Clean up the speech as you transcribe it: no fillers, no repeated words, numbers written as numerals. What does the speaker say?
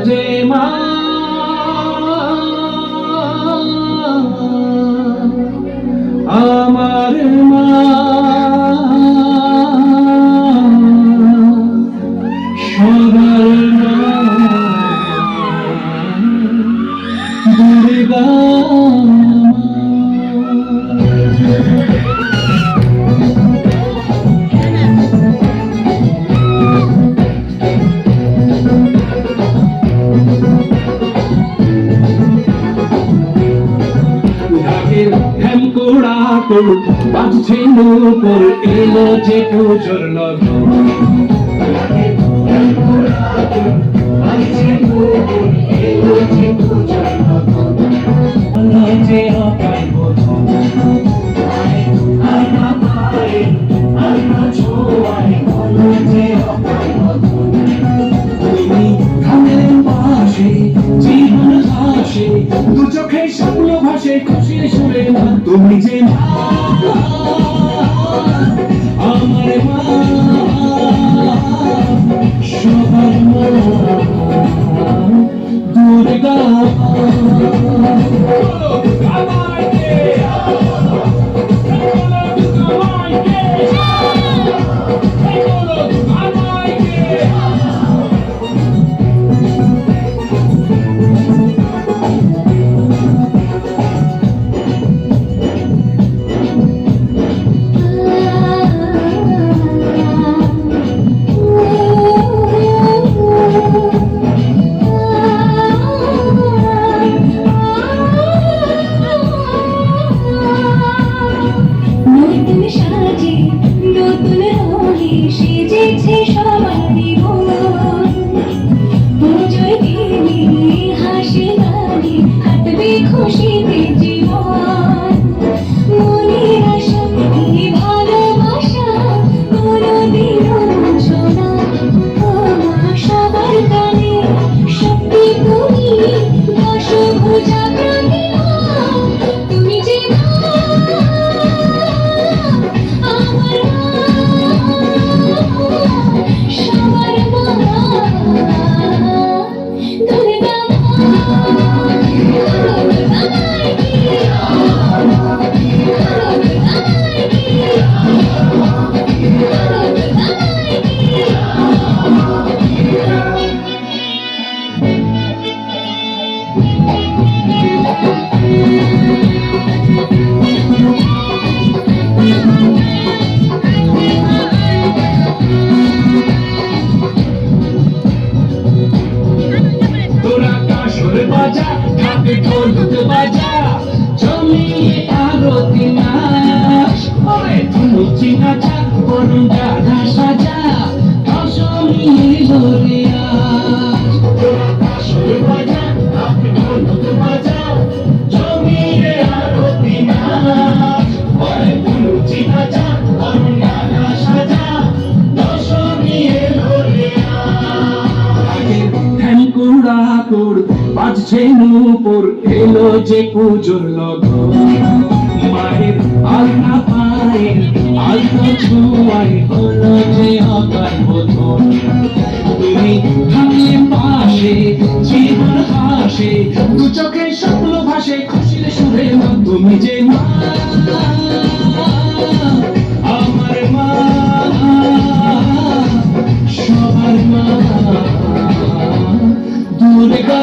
যে মা আমার মা সবার মা দুর্গা বাজছে নূপুর এলো যে পুজোর লগন যে অকাল বোধন তুমি ধানের পাশে জীবন হাসে দু চোখে স্বপ্ন ভাসে খুশির সুরে মা তুমি যে আমার মা সবার মা দুর্গা খুশিতে জীবন মনের আশা ভালোবাসা কোনোদিনও বুঝো না ও মা সবার কানে শক্তি তুমি দশভুজা প্রতিমা তুমি যে আমার সবার মা দুর্গা বাজা ঢাকে ঢোলক বাজা জমিয়ে আরতি নাচ ওরে ধুনুচি নাচা করুন রাধা সাজা দশমী এলো রে আজ আসর বাজা ঢাকে ঢোলক বাজা জমিয়ে আরতি নাচ ওরে ধুনুচি নাচা করুন রাধা সাজা দশমী এলো রে আজ ধ্যানকুড়া তোর বাজছে নূপুর এলো যে পুজোর লগন মায়ের আলনা পায়ের আলতো ছোঁয়ায় হলো যে অকাল বোধন তুমি থাকলে পাশে জীবন হাসে দু চোখে স্বপ্ন ভাসে খুশির সুরে মা তুমি যে মা আমার মা সবার মা দুর্গা